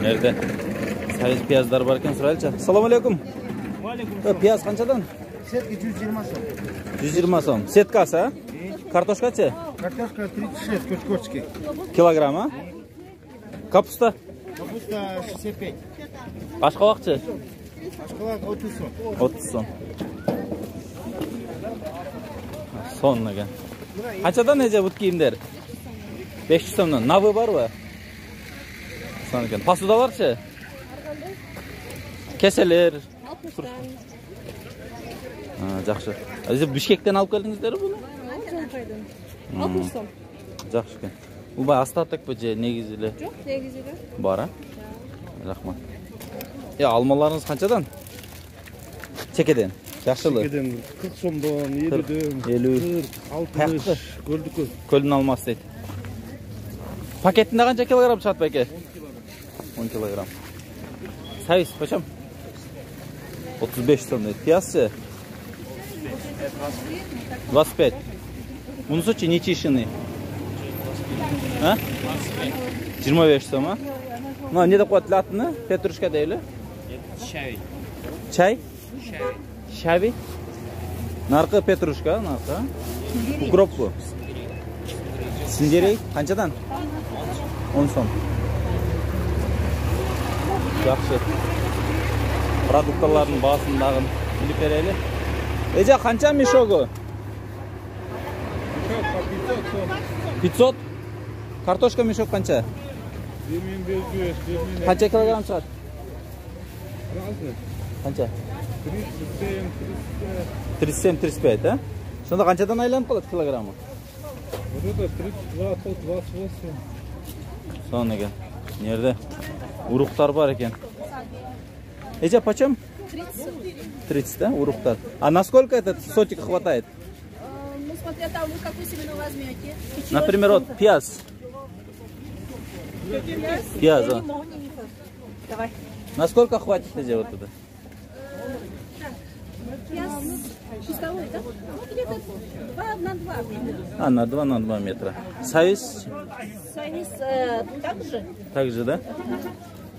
Nerede? Sayız piyazlar var ekan suraylıcha. Assalomu alaykum. Piyaz qanchadan? Setki 120 so'm. 120 so'm. Setkasi, ha? Kartoshkachi? Картошка 36, кочкочки. Kilogram, ha? Kapusta? Капуста 65. Qashqaloqchi? Ашқалақ 30 so'm. 30 so'm. Son ekan. Qanchadan necha bu kiyimlar? 500 so'mdan. Navi bormi? Son ekan. Pasudalarchi? Keseler. Ha, yaxshi. Siz Bishkekdan olib keldingizlar buni? 60 so'm. Yaxshi ekan. Bu bay ostatak bu negizili. Yo'q, negizili. Bor, ha? Rahmat. Ya almalarınız qanchadan? Chekeden. Yaxshili. 40 so'mdan, 50dan, 50, 60, ko'rdik-ku. Ko'ldan olmas deydi. Paketinde qancha kilogram chiqadi aka? 10 kilogram. Sayız paşam. 35 so'm deydi. Piyazchi? 25. Bunisi-chi necha ishini? Ha? 25 so'm, ha? Mana ne deb qo'yatlatni? Petrushka deyli. Çay. Çay? Şavi. Narqı petrushka, narqı. Ukrop bu. Sindirey qanchadan? 10 so'm. Yaxshi. Produktlarning bahasini bilib beraylik. Eja qancha mishogi? 500. Kartoshka mishok qancha? Qancha kilogram chiqadi? Qancha? 37-35, ha? Shunda qanchadan aylanib qoladi kilogrammi? Burada 32, 28. Son ekan. Nerede? Urug'lar bor ekan. Eja почем? 30, да? Урухтар. А насколько этот сотик хватает? Ну, смотря того, какую семену возьмете. Например, вот пияз. Пияз, да. Давай. Насколько хватит эти вот это? Пияз чистовой, да? Ну, где-то 2 на 2. А, на 2 на 2 метра. Сайз? Сайз так же, Так же, да?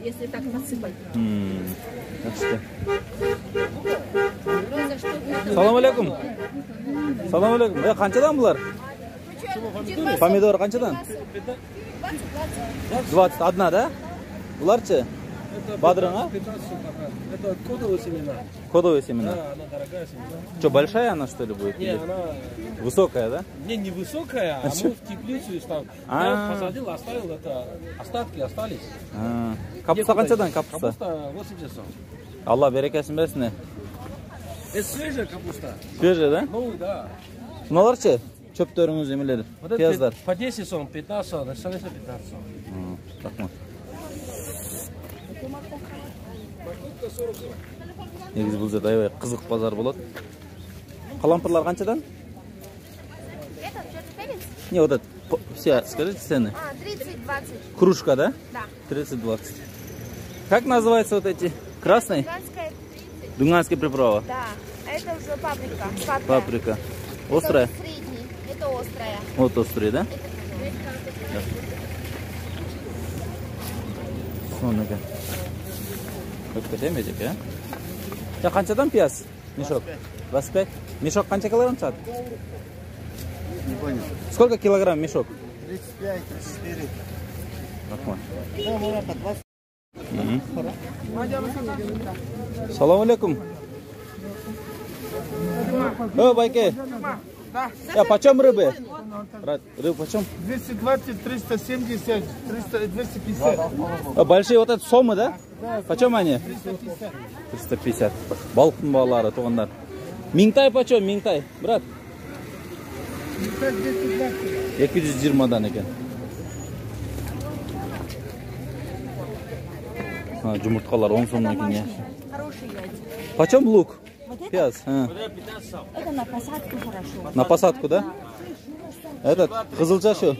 если так насыпать. Так что. За что это? Салам алейкум. Салам алейкум. Qanchadan bular? Pomidor qanchadan? 20. Одна, да? Bularchi? Badran, а? Это кодовые семена. Кодовые семена. Да, она дорогая семена. Что, большая она, что ли, будет? Не, она... Высокая, да? Не высокая, а мы в теплицу ставим. Я посадил, оставил это, остатки остались. Капуста qanchadan капуста? Капуста 80 сом. Allah berekasini bersin. Это свежая капуста. Свежая, да? Ну, да. Bunalarchi? Çöptörünüz emirleri. Вот это Piyazlar. по 10 сом, 15 сом, остальные 15 сом. Rahmat. Негизи бул жерде аябай кызык базар болот. Калампырлар qanchadan? Этот черный перец? Не, вот этот. Все, скажите цены. 30-20. Кружка, да? Да. 30-20. Как называются вот эти? Красный? Гигантская 30. Дунганский приправа. Да. А это уже паприка. Сладкая. Паприка. Острая? Это средний. Это острая. Вот острый, да? Sonraga. Köpke demeyecek ya. Ya qanchadan piyaz? Mешок. 25. Mешок qancha kilogram chiqadi? Не понял. Сколько килограмм мешок? 35, 34. Rahmat. Да, можно по 20. Салам алейкум. О, байке. Я почем рыбы? Брат, рыбы почем? 220, 370, 300, 250. А, большие вот это сомы, да? Да. Почем они? 350. 350. Балкын балары, туғандар. Минтай почем, минтай? Брат? 220-дан екен. Жұмыртқалар 10 сомнан екен, я. Хорошие яйца. Почем лук? Вот это? Пияз. Это на посадку хорошо. На посадку, да? Этот, кызылча шу?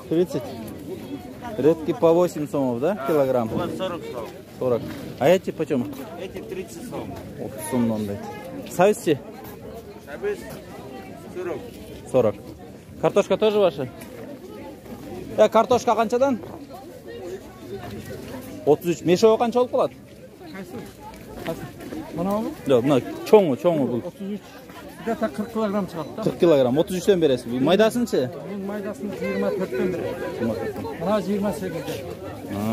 30. Редки по 8 сомов, да? Килограмм? 40. А эти почем? Эти 30 сом. 30 сомнан, да. Сайзчи? Шабыз 40. 40. Картошка тоже ваша? Картошка қаншадан? 33. Мешогу канчалык болот? Mana mı? Жок, мына чоңу бул. 33. Gata 40 kilogram çıkarttı. 40 килограмм. 33'ten бересиз. Майдасынчы? Bunun maydasını 24'ten beri. Bana 28'de.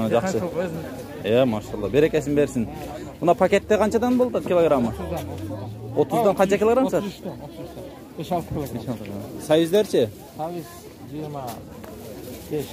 Жакшы. Машалла. Берекесин берсин. Мына пакетте канчадан болду килограммы? 30'dan канча килограмм сат? 33'ten. 5-6 kilogram. Союздерчи? Taviz 25.